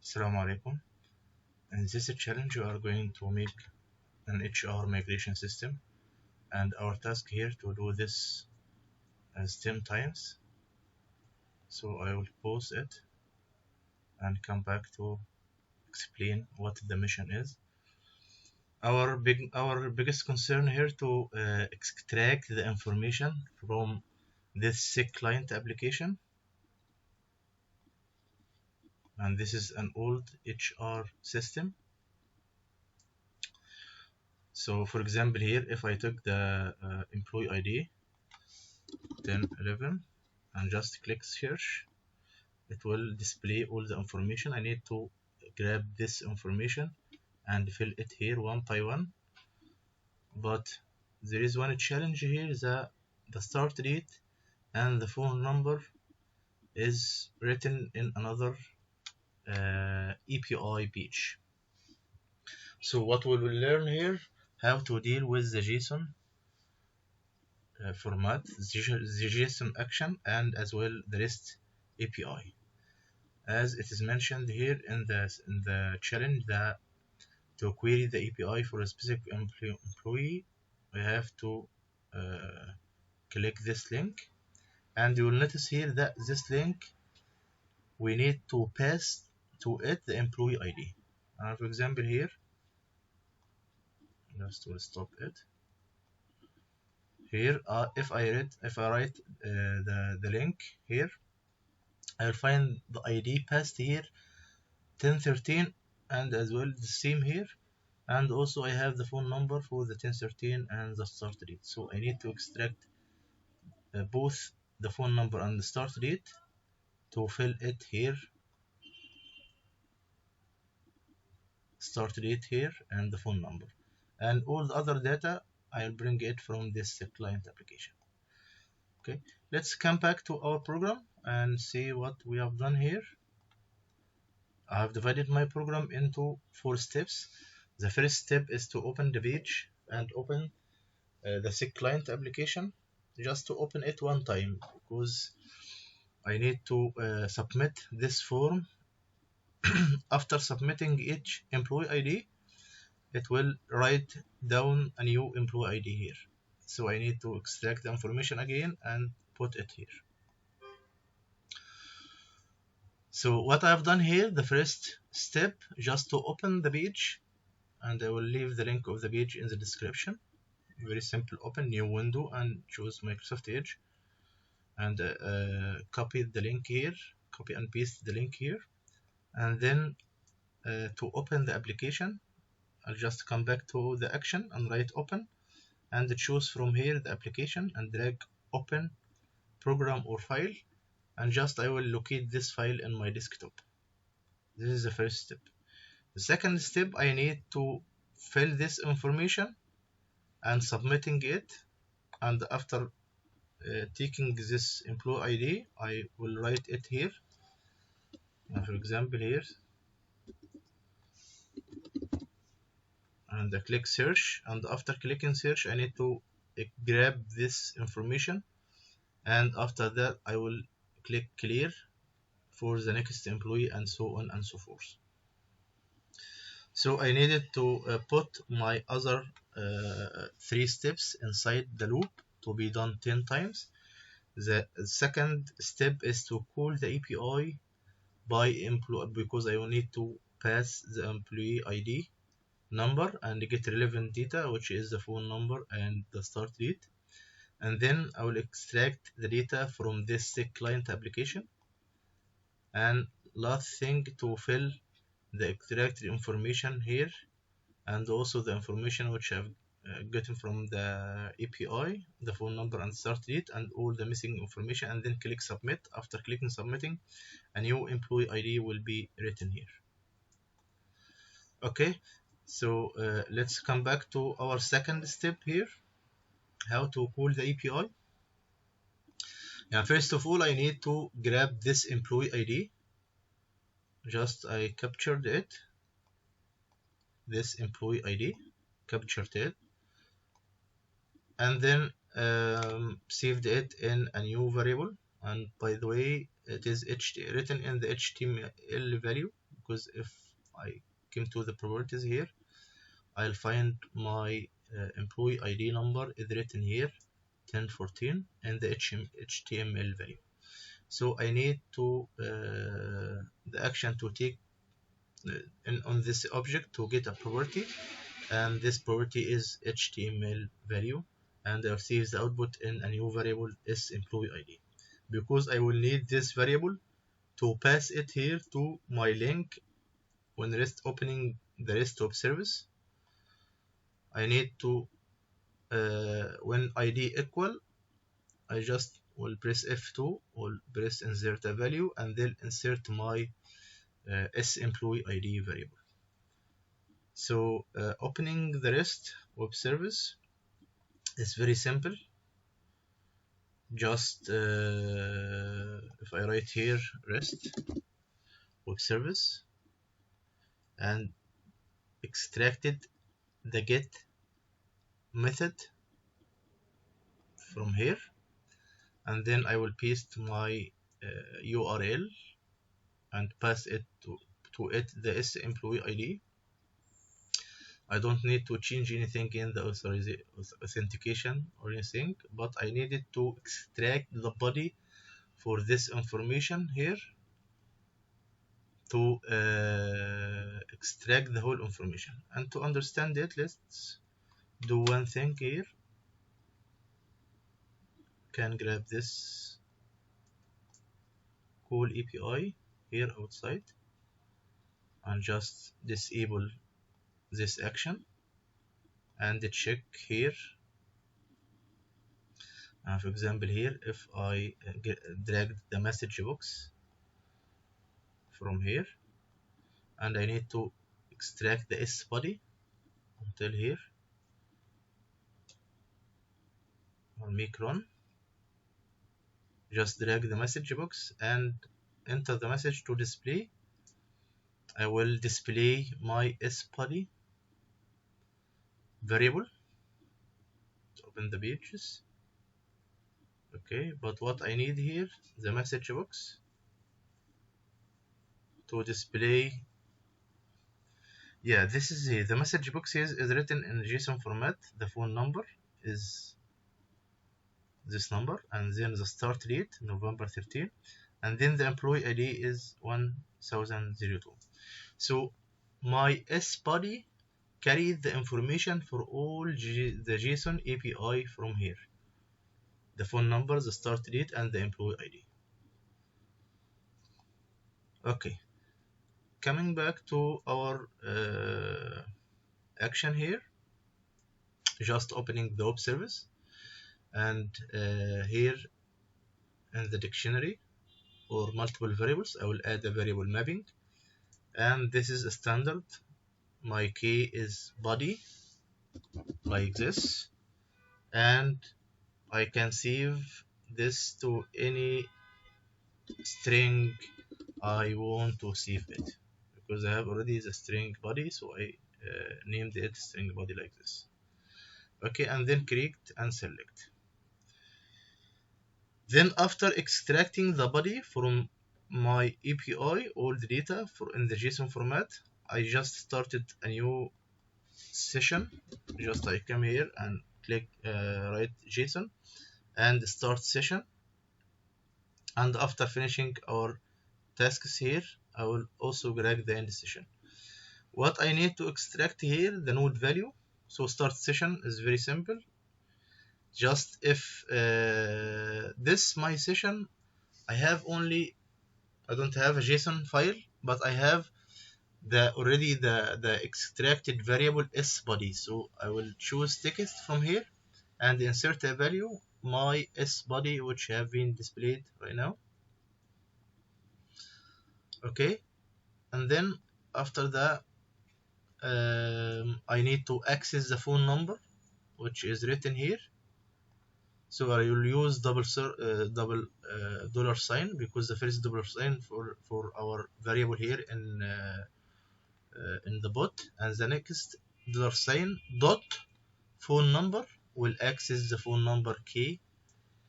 Salam alaikum. In this challenge, we are going to make an HR migration system, and our task here to do this as 10 times. So I will pause it and come back to explain what the mission is. Our biggest concern here to extract the information from this sick client application, and this is an old HR system. So for example here, if I took the employee ID 1011 and just click search, it will display all the information. I need to grab this information and fill it here one by one, but there is one challenge here, the start date and the phone number is written in another API page. So what we will learn here, how to deal with the JSON format, the JSON action, and as well the REST API. As it is mentioned here in the challenge, that to query the API for a specific employee, we have to click this link, and you will notice here that this link we need to pass to it the employee ID. For example here, just will stop it. Here, if I write the link here, I will find the ID passed here 1013, and as well the same here, and also I have the phone number for the 1013 and the start date. So I need to extract both the phone number and the start date to fill it here, start date here, and the phone number, and all the other data I'll bring it from this client application. Okay, let's come back to our program and see what we have done here. I have divided my program into 4 steps. The first step is to open the page and open the sick client application, just to open it one time, because I need to submit this form. After submitting each employee ID, it will write down a new employee ID here. So I need to extract the information again and put it here. So what I've done here, the first step, just to open the page, and I will leave the link of the page in the description. Very simple, open new window and choose Microsoft Edge, and copy the link here, copy and paste the link here, and then to open the application, I'll just come back to the action and write open, and choose from here the application and drag open program or file, and just I will locate this file in my desktop. This is the first step. The second step, I need to fill this information and submitting it, and after taking this employee ID, I will write it here. For example here, and I click search, and after clicking search I need to grab this information, and after that I will click clear for the next employee, and so on and so forth. So I needed to put my other 3 steps inside the loop to be done 10 times. The second step is to call the API by employee, because I will need to pass the employee ID number and get relevant data, which is the phone number and the start date, and then I will extract the data from this sick client application. And last thing, to fill the extracted information here, and also the information which I've gotten from the API, the phone number and start date, and all the missing information, and then click submit. After clicking submitting, a new employee ID will be written here. Okay, so let's come back to our second step here, how to call the API. Now, first of all, I need to grab this employee ID. Just I captured it, this employee ID, captured it, and then saved it in a new variable. and by the way it is written in the HTML value, because if I came to the properties here, I'll find my employee ID number is written here 1014 in the HTML value. So I need to the action to take on this object to get a property, and this property is HTML value, and I receive the output in a new variable is employee ID, because I will need this variable to pass it here to my link when opening the REST service. I need to when ID equal, I just will press F2, will press insert a value, and then insert my employee ID variable. So opening the REST web service is very simple. Just if I write here REST web service and extracted the get method from here, and then I will paste my URL and pass it to it the employee ID. I don't need to change anything in the authentication or anything, but I needed to extract the body for this information here to extract the whole information. And to understand it, let's do one thing here. Can grab this call API here outside and just disable this action and check here. For example, here if I drag the message box from here and I need to extract the S body until here, I'll make run. Just drag the message box and enter the message to display. I will display my S body variable. Open the pages. Okay, but what I need here, the message box to display. Yeah, this is here. The message box is written in JSON format. The phone number is this number, and then the start date November 13, and then the employee ID is 1002. So my S body carries the information for all the JSON API from here: the phone number, the start date, and the employee ID. Okay, coming back to our action here, just opening the web service, and here in the dictionary or multiple variables, I will add a variable mapping, and this is a standard. My key is body like this, and I can save this to any string I want to save it, because I have already the string body, so I named it string body like this. Okay, and then create and select. Then after extracting the body from my API, all the data in the JSON format, I just started a new session. Just I come here and click write JSON and start session. And after finishing our tasks here, I will also drag the end session. What I need to extract here, the node value. So start session is very simple. Just if this my session, I don't have a JSON file, but I have already the extracted variable S body. So I will choose text from here and insert a value, my S body, which have been displayed right now. Okay, and then after that I need to access the phone number, which is written here. So I will use double dollar sign, because the first dollar sign for our variable here in the bot, and the next dollar sign dot phone number will access the phone number key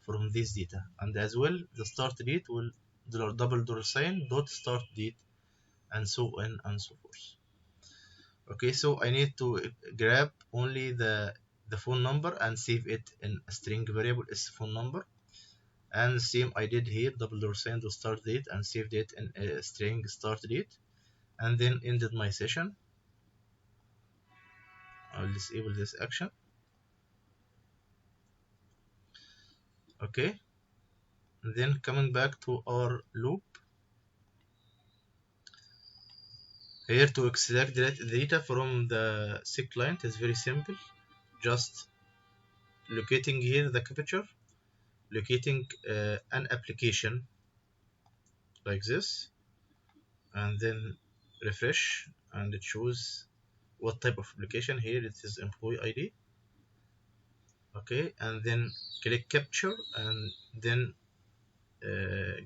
from this data, and as well the start date will double dollar sign dot start date, and so on and so forth. Okay, so I need to grab only the phone number and save it in a string variable as phone number, and same I did here, double dollar sign to start date and saved it in a string start date, and then ended my session. I'll disable this action. Okay, and then coming back to our loop here, to extract the data from the sick client is very simple. Just locating here the capture, locating an application like this, and then refresh, and it shows what type of application. Here it is employee ID. Okay, and then click capture, and then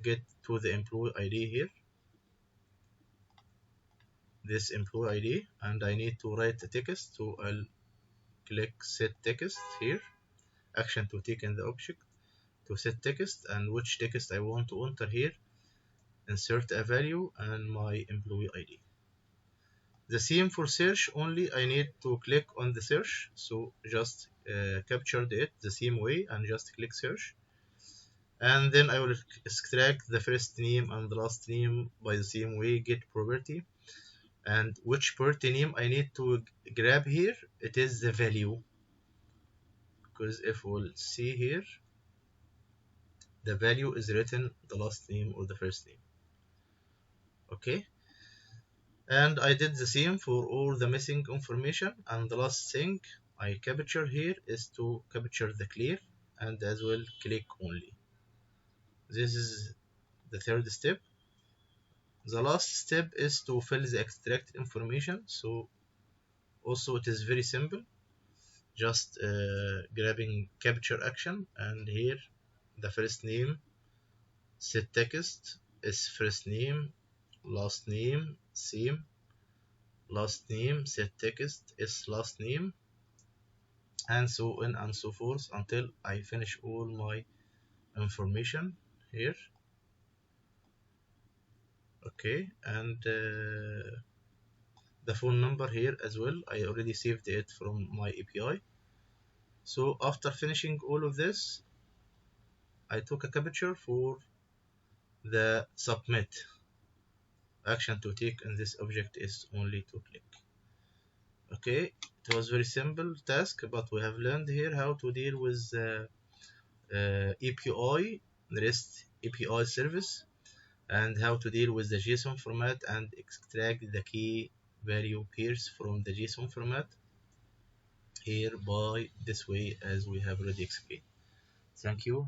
get to the employee ID here, this employee ID, and I need to write the text, so I'll click set text here, action to take in the object to set text, and which text I want to enter here, insert a value and my employee ID. The same for search, only I need to click on the search, so just captured it the same way and just click search, and then I will extract the first name and the last name by the same way, get property, and which property name I need to grab here, it is the value, because if we'll see here, the value is written the last name or the first name. Okay, and I did the same for all the missing information, and the last thing I capture here is to capture the clear, and as well click only. This is the third step. The last step is to fill the extract information, so also it is very simple, just grabbing capture action, and here the first name set text is first name, last name same, last name set text is last name, and so on and so forth until I finish all my information here. Okay, and the phone number here as well, I already saved it from my API. So after finishing all of this, I took a capture for the submit. Action to take in this object is only to click. Okay, it was very simple task, but we have learned here how to deal with API, REST API service, and how to deal with the JSON format and extract the key value pairs from the JSON format here by this way as we have already explained. Thank you.